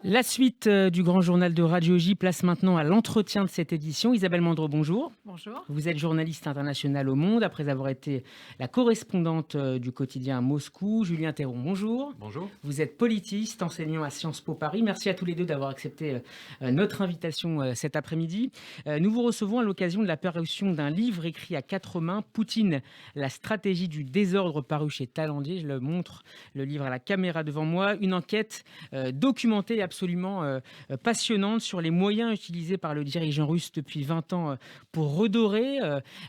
La suite du grand journal de Radio J place maintenant à l'entretien de cette édition. Isabelle Mandreau, bonjour. Bonjour. Vous êtes journaliste internationale au Monde après avoir été la correspondante du quotidien à Moscou. Julien Théron, bonjour. Bonjour. Vous êtes politiste, enseignant à Sciences Po Paris. Merci à tous les deux d'avoir accepté notre invitation cet après-midi. Nous vous recevons à l'occasion de la parution d'un livre écrit à quatre mains, Poutine, la stratégie du désordre, paru chez Talandier. Je le montre, le livre à la caméra devant moi. Une enquête documentée et absolument passionnante sur les moyens utilisés par le dirigeant russe depuis 20 ans pour redorer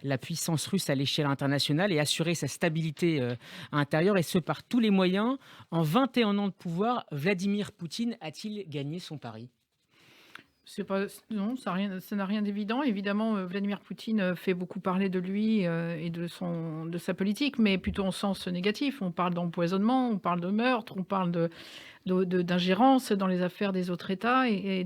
la puissance russe à l'échelle internationale et assurer sa stabilité intérieure, et ce par tous les moyens. En 21 ans de pouvoir, Vladimir Poutine a-t-il gagné son pari ? C'est pas, non, ça n'a rien d'évident. Évidemment, Vladimir Poutine fait beaucoup parler de lui et de sa politique, mais plutôt en sens négatif. On parle d'empoisonnement, on parle de meurtre, on parle d'ingérence dans les affaires des autres États, et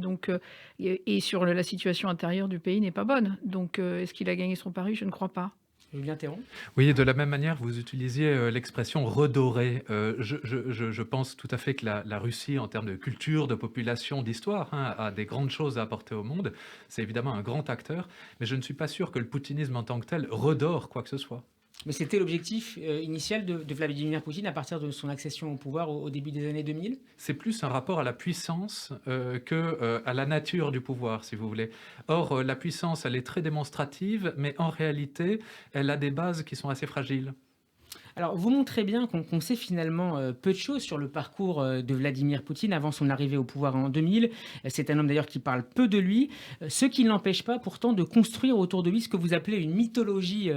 sur la situation intérieure du pays n'est pas bonne. Donc, est-ce qu'il a gagné son pari? Je ne crois pas. Julien Théron ? Oui, de la même manière, vous utilisiez l'expression redorer. Je pense tout à fait que la Russie, en termes de culture, de population, d'histoire, a des grandes choses à apporter au monde. C'est évidemment un grand acteur, mais je ne suis pas sûr que le poutinisme en tant que tel redore quoi que ce soit. Mais c'était l'objectif initial de Vladimir Poutine à partir de son accession au pouvoir au début des années 2000 ? C'est plus un rapport à la puissance que à la nature du pouvoir, si vous voulez. Or, la puissance, elle est très démonstrative, mais en réalité, elle a des bases qui sont assez fragiles. Alors, vous montrez bien qu'on sait finalement peu de choses sur le parcours de Vladimir Poutine avant son arrivée au pouvoir en 2000. C'est un homme d'ailleurs qui parle peu de lui, ce qui ne l'empêche pas pourtant de construire autour de lui ce que vous appelez une mythologie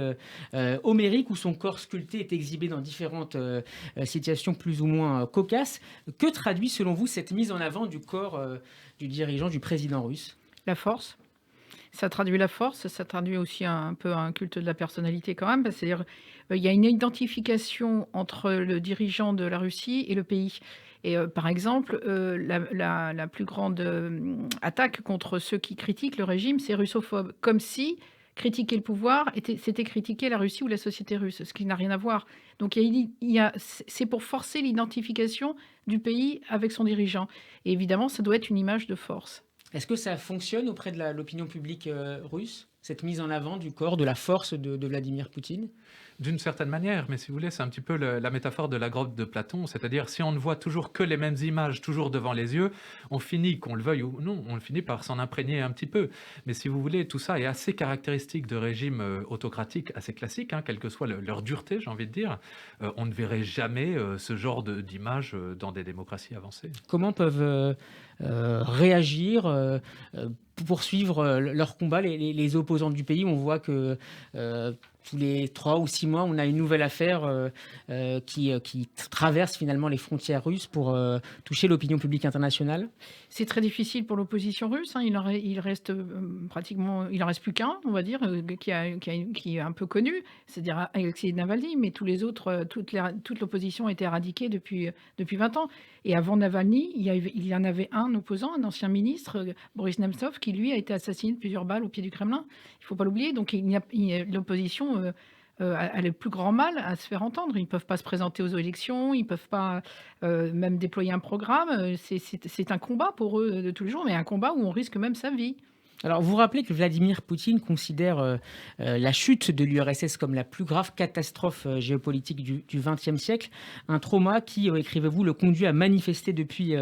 homérique, où son corps sculpté est exhibé dans différentes situations plus ou moins cocasses. Que traduit selon vous cette mise en avant du corps du dirigeant, du président russe ? La force. Ça traduit la force, ça traduit aussi un peu un culte de la personnalité quand même. C'est-à-dire, il y a une identification entre le dirigeant de la Russie et le pays. Et par exemple, la plus grande attaque contre ceux qui critiquent le régime, c'est russophobe. Comme si critiquer le pouvoir, c'était critiquer la Russie ou la société russe, ce qui n'a rien à voir. Donc c'est pour forcer l'identification du pays avec son dirigeant. Et évidemment, ça doit être une image de force. Est-ce que ça fonctionne auprès de l'opinion publique russe, cette mise en avant du corps, de la force de Vladimir Poutine ? D'une certaine manière, mais si vous voulez, c'est un petit peu la métaphore de la grotte de Platon, c'est-à-dire si on ne voit toujours que les mêmes images toujours devant les yeux, on finit, qu'on le veuille ou non, on finit par s'en imprégner un petit peu. Mais si vous voulez, tout ça est assez caractéristique de régimes autocratiques assez classiques, quelle que soit leur dureté, j'ai envie de dire. On ne verrait jamais ce genre d'image dans des démocraties avancées. Comment peuvent réagir, poursuivre leur combat les opposants du pays? On voit que tous les 3 ou 6 mois, on a une nouvelle affaire qui traverse finalement les frontières russes pour toucher l'opinion publique internationale. C'est très difficile pour l'opposition russe. Il reste pratiquement, il en reste plus qu'un, on va dire, qui est un peu connu, c'est-à-dire Alexei Navalny, mais tous les autres, toute l'opposition a été éradiquée depuis 20 ans. Et avant Navalny, il y en avait un opposant, un ancien ministre, Boris Nemtsov, qui lui a été assassiné de plusieurs balles au pied du Kremlin. Il ne faut pas l'oublier. Donc l'opposition a le plus grand mal à se faire entendre. Ils ne peuvent pas se présenter aux élections, ils ne peuvent pas même déployer un programme. C'est un combat pour eux de tous les jours, mais un combat où on risque même sa vie. Alors, vous rappelez que Vladimir Poutine considère la chute de l'URSS comme la plus grave catastrophe géopolitique du XXe siècle, un trauma qui, écrivez-vous, le conduit à manifester depuis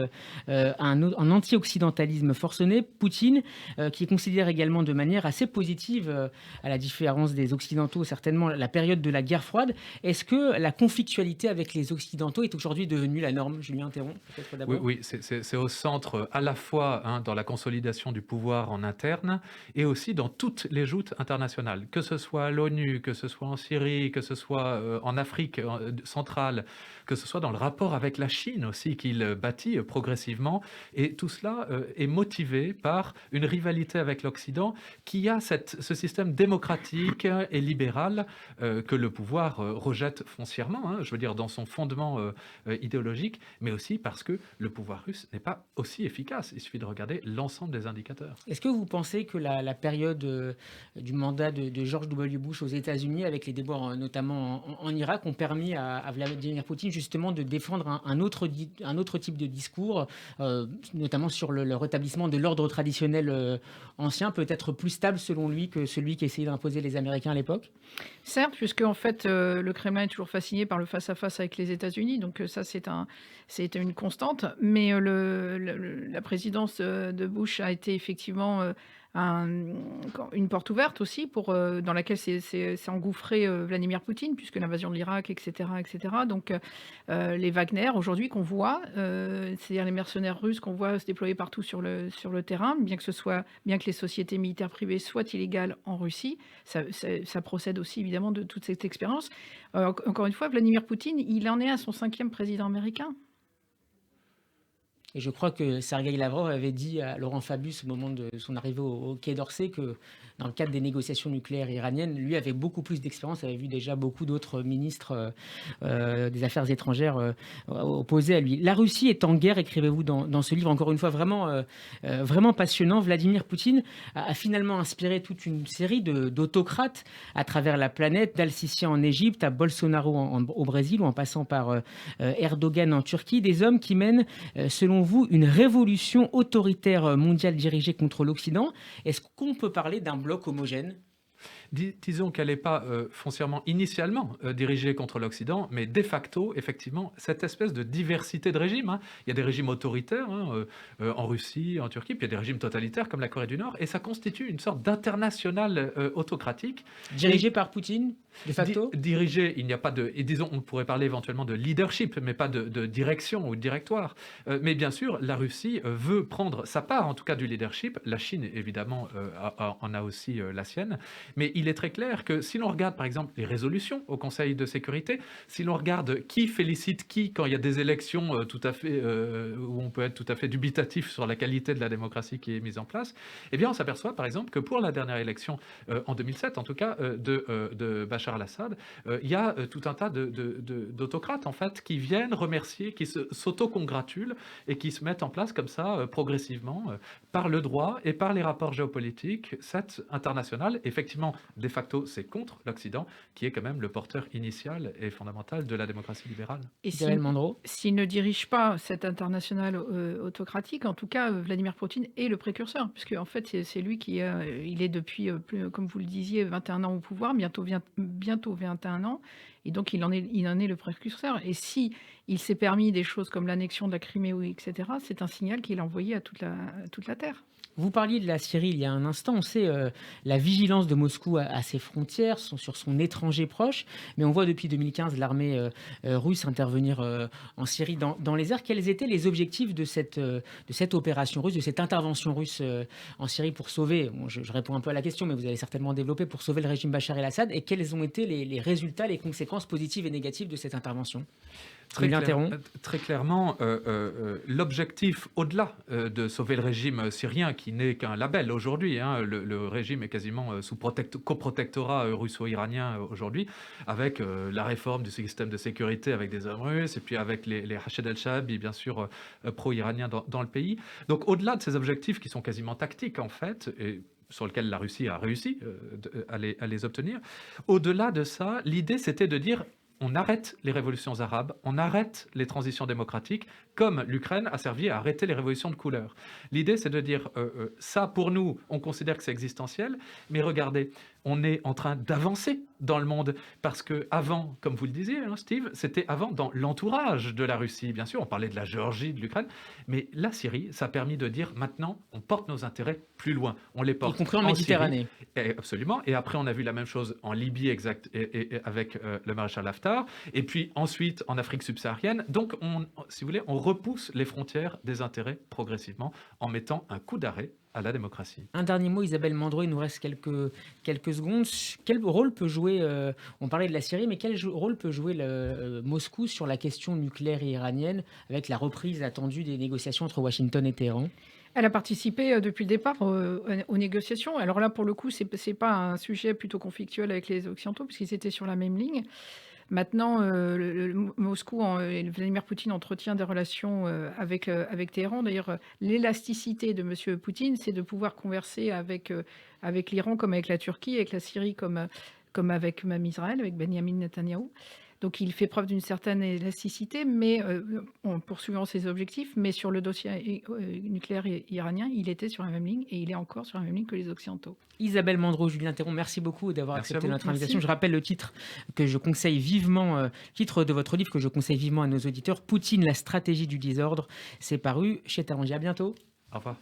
un anti-occidentalisme forcené. Poutine, qui considère également de manière assez positive, à la différence des Occidentaux, certainement la période de la guerre froide. Est-ce que la conflictualité avec les Occidentaux est aujourd'hui devenue la norme? Julien Théron, peut-être d'abord. Oui, c'est au centre à la fois dans la consolidation du pouvoir en interne et aussi dans toutes les joutes internationales, que ce soit à l'ONU, que ce soit en Syrie, que ce soit en Afrique centrale, que ce soit dans le rapport avec la Chine aussi qu'il bâtit progressivement. Et tout cela est motivé par une rivalité avec l'Occident qui a ce système démocratique et libéral que le pouvoir rejette foncièrement, je veux dire dans son fondement idéologique, mais aussi parce que le pouvoir russe n'est pas aussi efficace. Il suffit de regarder l'ensemble des indicateurs. Est-ce que vous pensez que la période du mandat de George W. Bush aux États-Unis, avec les déboires notamment en Irak, ont permis à Vladimir Poutine justement de défendre un autre type de discours, notamment sur le rétablissement de l'ordre traditionnel ancien, peut-être plus stable selon lui que celui qu'essayaient d'imposer les Américains à l'époque? Certes, puisque en fait, le Kremlin est toujours fasciné par le face-à-face avec les États-Unis, donc ça, c'est une constante. Mais la présidence de Bush a été effectivement une porte ouverte aussi dans laquelle s'est engouffré Vladimir Poutine, puisque l'invasion de l'Irak, etc., etc. Donc, les Wagner, aujourd'hui, qu'on voit, c'est-à-dire les mercenaires russes qu'on voit se déployer partout sur le terrain, bien que les sociétés militaires privées soient illégales en Russie, ça procède aussi évidemment de toute cette expérience. Encore une fois, Vladimir Poutine, il en est à son 5e président américain. Et je crois que Sergueï Lavrov avait dit à Laurent Fabius au moment de son arrivée au Quai d'Orsay que dans le cadre des négociations nucléaires iraniennes, lui avait beaucoup plus d'expérience, avait vu déjà beaucoup d'autres ministres des Affaires étrangères opposés à lui. La Russie est en guerre, écrivez-vous dans ce livre, encore une fois vraiment passionnant. Vladimir Poutine a finalement inspiré toute une série d'autocrates à travers la planète, d'Al-Sisi en Égypte à Bolsonaro au Brésil ou en passant par Erdogan en Turquie, des hommes qui mènent, selon vous, une révolution autoritaire mondiale dirigée contre l'Occident. Est-ce qu'on peut parler d'un bloc homogène? Disons qu'elle n'est pas foncièrement, initialement, dirigée contre l'Occident, mais de facto, effectivement, cette espèce de diversité de régimes. Hein. Il y a des régimes autoritaires en Russie, en Turquie, puis il y a des régimes totalitaires comme la Corée du Nord, et ça constitue une sorte d'international autocratique. Dirigé par Poutine, de facto? Dirigé, il n'y a pas de... Et disons, on pourrait parler éventuellement de leadership, mais pas de direction ou de directoire. Mais bien sûr, la Russie veut prendre sa part, en tout cas, du leadership. La Chine, évidemment, en a aussi la sienne. Mais il est très clair que si l'on regarde, par exemple, les résolutions au Conseil de sécurité, si l'on regarde qui félicite qui quand il y a des élections tout à fait, où on peut être tout à fait dubitatif sur la qualité de la démocratie qui est mise en place, eh bien, on s'aperçoit, par exemple, que pour la dernière élection, en 2007, en tout cas, de Bachar al-Assad, il y a tout un tas d'autocrates, en fait, qui viennent remercier, qui s'autocongratulent et qui se mettent en place comme ça, progressivement, par le droit et par les rapports géopolitiques, cette internationale, effectivement, de facto, c'est contre l'Occident, qui est quand même le porteur initial et fondamental de la démocratie libérale. Et Isabelle Mandreau? s'il ne dirige pas cette internationale autocratique, en tout cas, Vladimir Poutine est le précurseur, puisque en fait, c'est lui qui il est depuis, comme vous le disiez, 21 ans au pouvoir, bientôt 21 ans, et donc il en est le précurseur. Et si il s'est permis des choses comme l'annexion de la Crimée, etc., c'est un signal qu'il a envoyé à toute la Terre. Vous parliez de la Syrie il y a un instant. On sait la vigilance de Moscou à ses frontières, sur son étranger proche. Mais on voit depuis 2015 l'armée russe intervenir en Syrie dans les airs. Quels étaient les objectifs de cette opération russe, de cette intervention russe en Syrie pour sauver, je réponds un peu à la question, mais vous allez certainement développer, pour sauver le régime Bachar el-Assad? Et quels ont été les résultats, les conséquences positives et négatives de cette intervention? Très clairement, l'objectif, au-delà de sauver le régime syrien, qui n'est qu'un label aujourd'hui, hein, le régime est quasiment sous coprotectorat russo-iranien aujourd'hui, avec la réforme du système de sécurité avec des hommes russes, et puis avec les Rached el-Shahabi, bien sûr, pro-iraniens dans le pays. Donc au-delà de ces objectifs qui sont quasiment tactiques, en fait, et sur lesquels la Russie a réussi à les obtenir, au-delà de ça, l'idée c'était de dire: on arrête les révolutions arabes, on arrête les transitions démocratiques, comme l'Ukraine a servi à arrêter les révolutions de couleur. L'idée, c'est de dire, ça, pour nous, on considère que c'est existentiel, mais regardez, on est en train d'avancer dans le monde, parce que avant, comme vous le disiez, hein, Steve, c'était avant dans l'entourage de la Russie. Bien sûr, on parlait de la Géorgie, de l'Ukraine, mais la Syrie, ça a permis de dire, maintenant, on porte nos intérêts plus loin, on les porte y compris en Méditerranée. Syrie, absolument, et après, on a vu la même chose en Libye, et avec le maréchal Haftar, et puis ensuite en Afrique subsaharienne. Donc, si vous voulez, on repousse les frontières des intérêts progressivement en mettant un coup d'arrêt à la démocratie. Un dernier mot, Isabelle Mandreau, il nous reste quelques secondes. Quel rôle peut jouer, on parlait de la Syrie, mais quel rôle peut jouer Moscou sur la question nucléaire iranienne, avec la reprise attendue des négociations entre Washington et Téhéran? Elle a participé depuis le départ aux négociations. Alors là, pour le coup, c'est pas un sujet plutôt conflictuel avec les Occidentaux, puisqu'ils étaient sur la même ligne. Maintenant, Moscou et Vladimir Poutine entretient des relations avec Téhéran. D'ailleurs, l'élasticité de M. Poutine, c'est de pouvoir converser avec l'Iran comme avec la Turquie, avec la Syrie comme avec même Israël, avec Benjamin Netanyahou. Donc il fait preuve d'une certaine élasticité, mais en poursuivant ses objectifs. Mais sur le dossier nucléaire iranien, il était sur la même ligne et il est encore sur la même ligne que les Occidentaux. Isabelle Mandreau, Julien Théron, merci beaucoup d'avoir Merci à accepté vous. notre Merci. invitation. Je rappelle le titre que je conseille vivement, titre de votre livre que je conseille vivement à nos auditeurs, Poutine, la stratégie du désordre. C'est paru chez Talangier. À bientôt. Au revoir.